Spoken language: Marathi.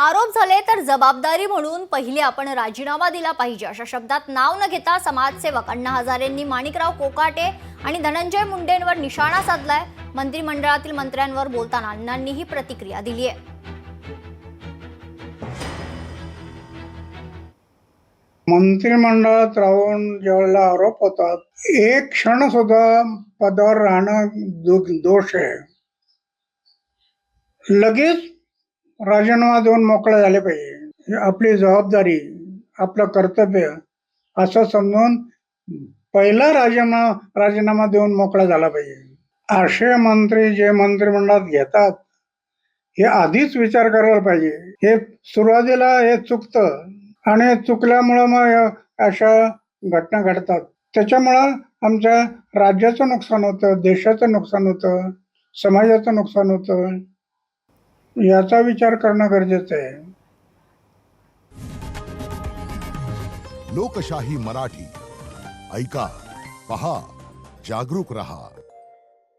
आरोप झाले तर जबाबदारी म्हणून पहिले आपण राजीनामा दिला पाहिजे अशा शब्दात नाव न घेता समाजसेवक अण्णा हजारेंनी माणिकराव कोकाटे आणि धनंजय मुंडेंवर निशाणा साधलाय। मंत्रिमंडळातील मंत्र्यांवर बोलताना अण्णांनी ही प्रतिक्रिया दिली आहे। मंत्रिमंडळात राहून ज्यावेळेला आरोप होतात, एक क्षण सुद्धा पदावर राहणं दोष आहे। लगेच राजीनामा देऊन मोकळे झाले पाहिजे। आपली जबाबदारी, आपलं कर्तव्य असं समजून पहिला राजीनामा देऊन मोकळा झाला पाहिजे। असे मंत्री जे मंत्रिमंडळात घेतात हे आधीच विचार करायला पाहिजे। हे सुरुवातीला हे चुकतं आणि चुकल्यामुळं मग अशा घटना घडतात। त्याच्यामुळं आमच्या राज्याचं नुकसान होतं, देशाचं नुकसान होतं, समाजाचं नुकसान होतं। याचा विचार करणं गरजेचं आहे। लोकशाही मराठी ऐका, पहा, जागरूक रहा।